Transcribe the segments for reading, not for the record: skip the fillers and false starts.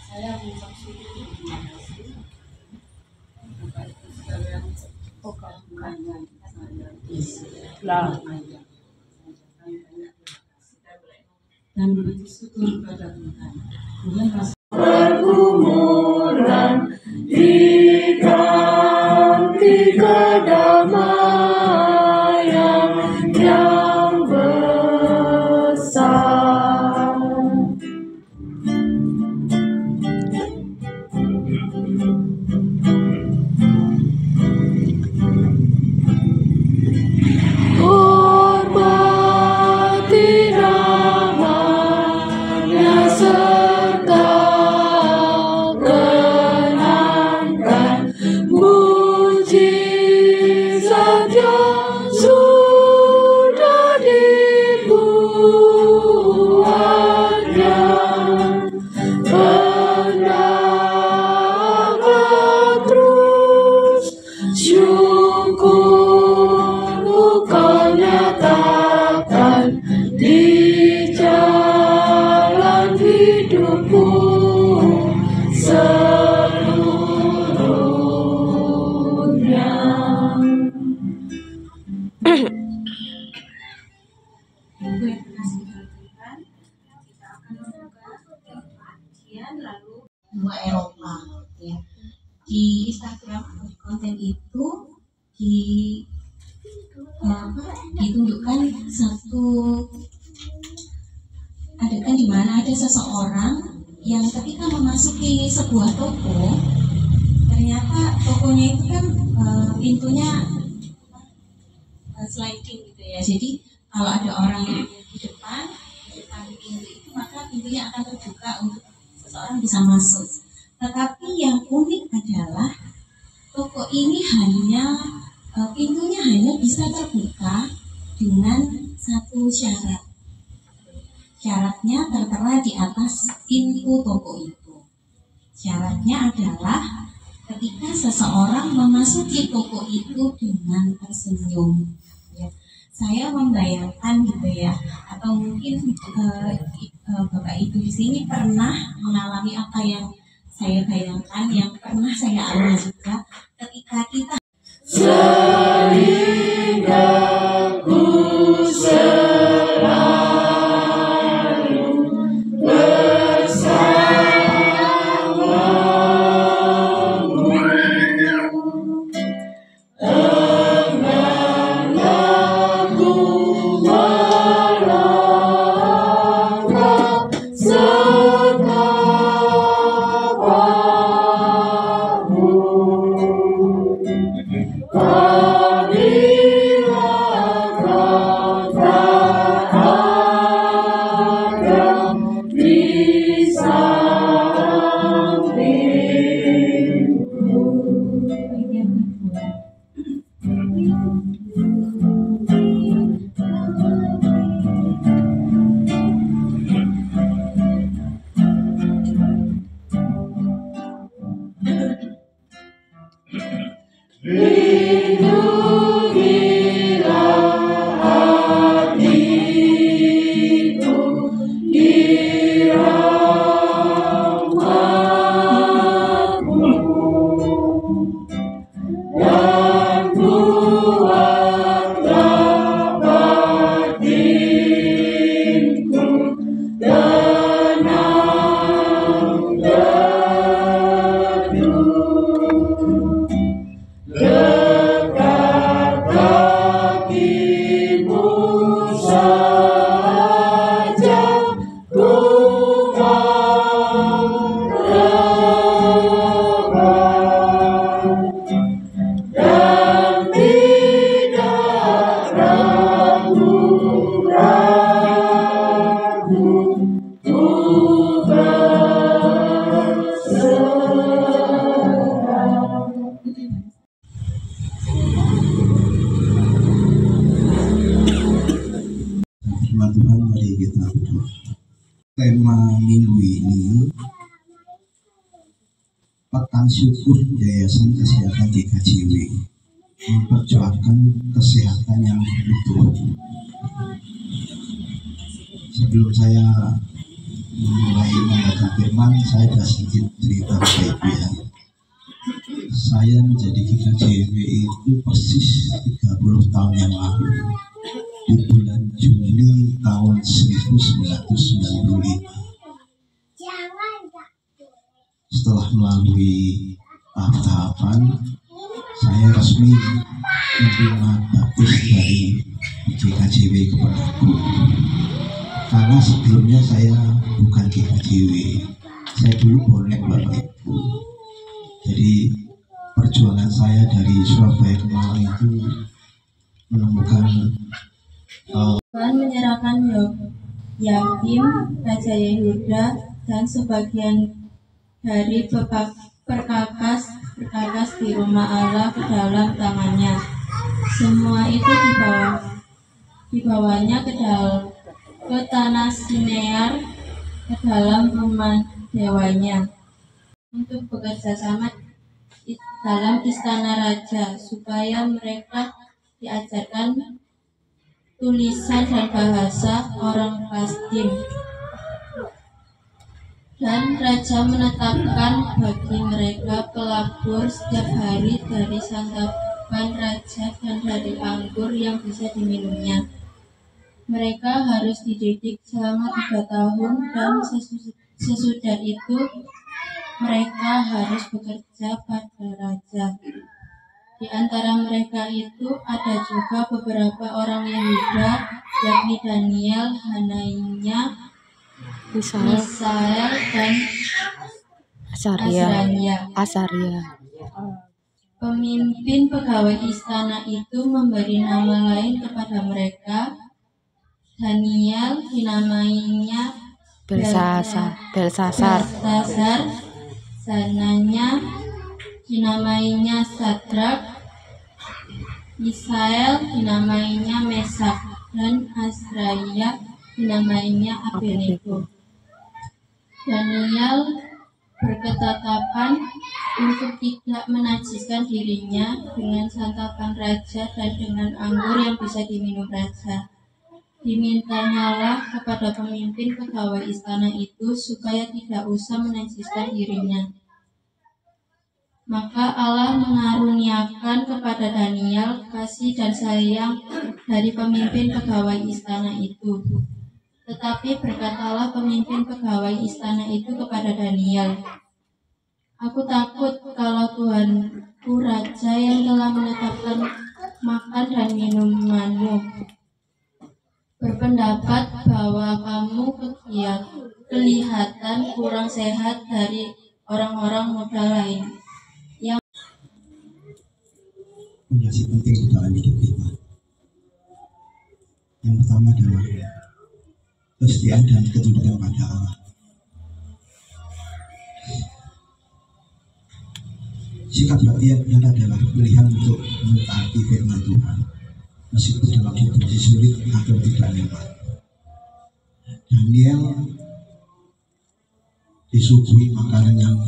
Saya mengucap syukur terima kasih Bapak Ibu sekalian bukannya saya Lah. dan bersyukur kepada Tuhan. Tuhan masih Pergumulan diganti kedamaian yang besar. Hormati namanya serta kenangkan mujizat yang sudah dibuatnya. Hendaklah terus syukur kau nyatakan di jalan hidupmu seluruhnya. Ibu yang terkasih dalam Tuhan, kita akan membuka kajian lalu benua Eropa, ya. Di Instagram atau di konten itu ditunjukkan satu adegan di mana ada seseorang yang ketika memasuki sebuah toko, ternyata tokonya itu kan pintunya sliding gitu ya. Jadi kalau ada orang yang di depan pintu itu, maka pintunya akan terbuka untuk seseorang bisa masuk. Tetapi yang unik adalah toko ini pintunya hanya bisa terbuka dengan satu syarat. Syaratnya tertera di atas pintu toko itu. Syaratnya adalah ketika seseorang memasuki toko itu dengan tersenyum. Ya. Saya membayangkan gitu ya, atau mungkin Bapak Ibu di sini pernah mengalami apa yang saya bayangkan, yang pernah saya alami juga ketika kita Sehingga ku selalu bersamamu. Engganlah ku melangkah setapamu. Apabila kau tak ada di sampingku. bagian kedua. Lindungilah hatiku di rahmat-Mu dan buatlah batinku tenang teduh. Dekatkan menyatakan syukur Yayasan Kesehatan GKJW memperjuangkan kesehatan yang utuh. Sebelum saya mulai membaca firman, saya sudah sedikit cerita kepada Ibu ya. Saya menjadi GKJW itu persis 30 tahun yang lalu, di bulan Juni tahun 1995. Setelah melalui tahap-tahapan, saya resmi menerima baptis dari GKJW kepadaku. Karena sebelumnya saya bukan GKJW, saya dulu bonek Bapak Ibu. Jadi perjuangan saya dari Surabaya ke Malang itu menemukan Tuhan menyerahkan Yakim, Raja Yehuda, dan sebagian dari perkakas di rumah Allah ke dalam tangannya. Semua itu dibawanya ke tanah Sinear, ke dalam rumah dewanya, untuk bekerja sama dalam istana raja, supaya mereka diajarkan tulisan dan bahasa orang Kasdim. Dan raja menetapkan bagi mereka pelabur setiap hari dari santapan raja dan dari anggur yang bisa diminumnya. Mereka harus dididik selama 3 tahun dan sesudah itu mereka harus bekerja pada raja. Di antara mereka itu ada juga beberapa orang Yehuda, yakni Daniel, Hananiah, Misael, dan Azaria. Pemimpin pegawai istana itu memberi nama lain kepada mereka. Daniel dinamainya Belsasar, Zananya dinamainya Sadrak, Misael dinamainya Mesak, dan Azraia dinamainya Abednego. Daniel berketetapan untuk tidak menajiskan dirinya dengan santapan raja dan dengan anggur yang bisa diminum raja. Dimintanyalah kepada pemimpin pegawai istana itu supaya tidak usah menajiskan dirinya. Maka Allah mengaruniakan kepada Daniel kasih dan sayang dari pemimpin pegawai istana itu. Tetapi berkatalah pemimpin pegawai istana itu kepada Daniel, "Aku takut kalau Tuhanku Raja yang telah menetapkan makan dan minumanmu berpendapat bahwa kamu kelihatan kurang sehat dari orang-orang muda lain yang fondasi penting di dalam hidup kita. Yang pertama adalah kesetiaan dan ketundukan pada Allah. Sikap hati yang benar adalah pilihan untuk mentaati firman Tuhan, meskipun dalam situasi sulit atau tidak nyaman. Daniel disuguhi makanan yang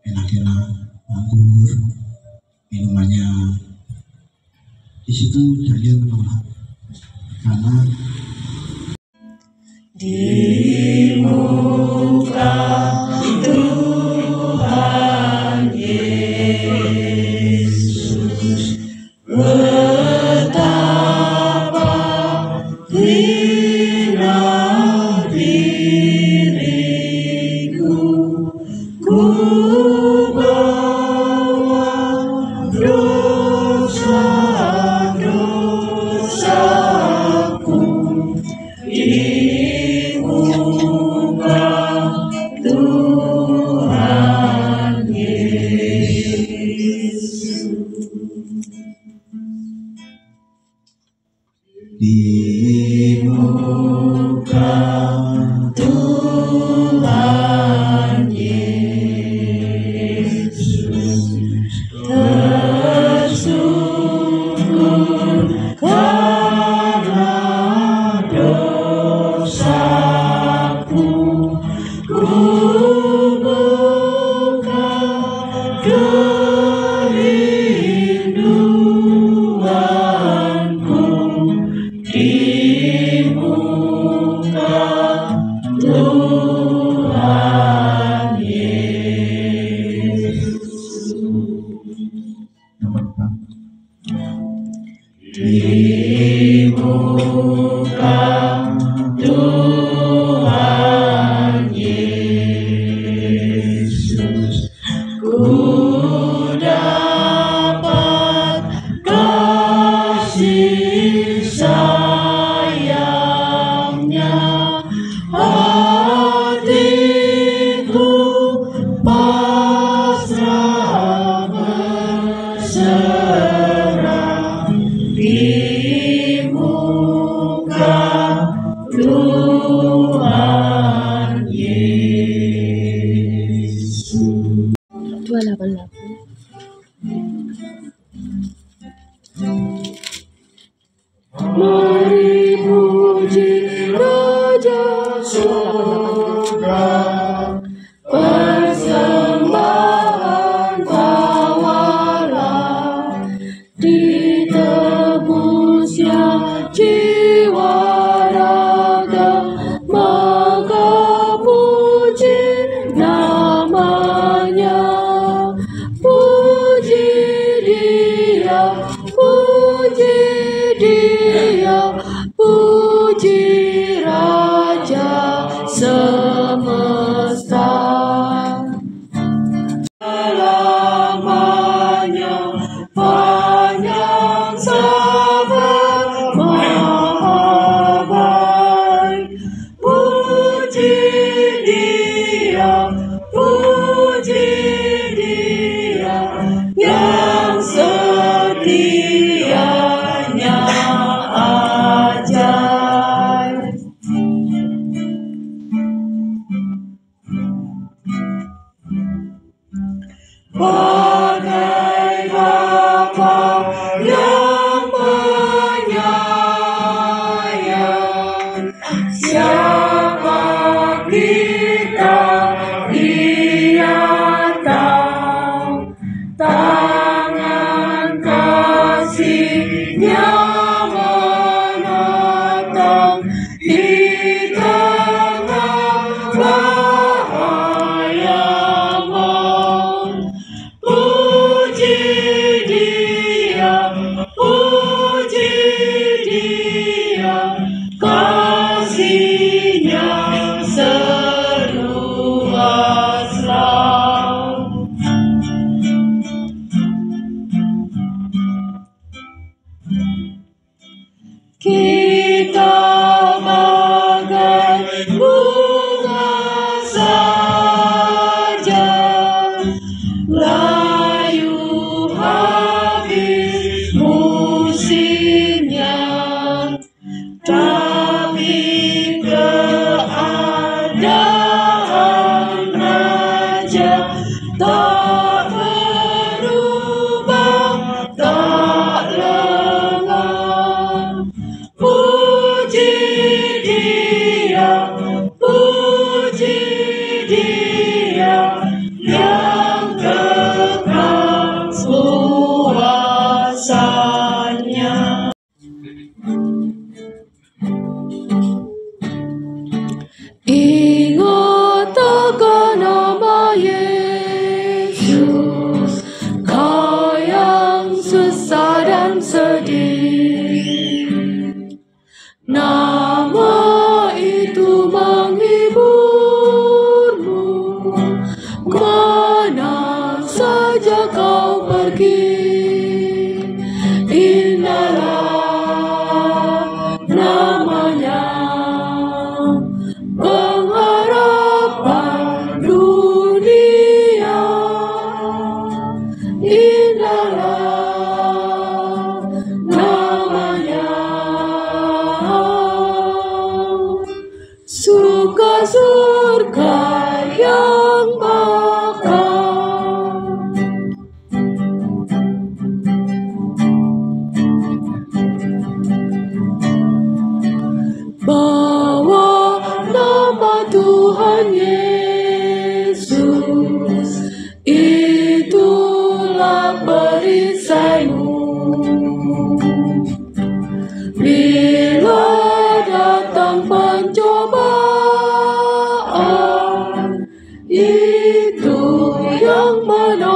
enak-enak, anggur, minumannya. Di situ Daniel menolak karena di muka Tuhan Yesus betapa hina diriku, ku bawa Mari puji Raja surga, persembahan bawalah, ditebusnya jiwa raga, maka puji namanya. Puji Dia, puji Dia, puji Raja semesta. Selamanya panjang sabar maha baik. Puji Dia, puji Dia yang setianya ajaib. Bagai Bapa yang penyayang, siapa kita Dia tahu, tangan kasih-Nya menatang di tengah bahaya maut. Puji Dia, puji Dia, kasih-Nya seluas laut. Kita bagai bunga saja, layu habis musimnya, tapi keadaan Raja tak berubah, tak lengah. Puji Dia, puji Dia yang kekal kuasanya. Ingat akan nama Yesus, kau yang susah dan sedih. Nama itu menghiburmu, mana saja kau pergi. Indahlah namanya, pengharapan dunia. Indahlah namanya, suka surga yang bakal. Bawa nama Tuhan Yesus, itulah perisaimu. Bila datang pencobaan, itu yang menolong.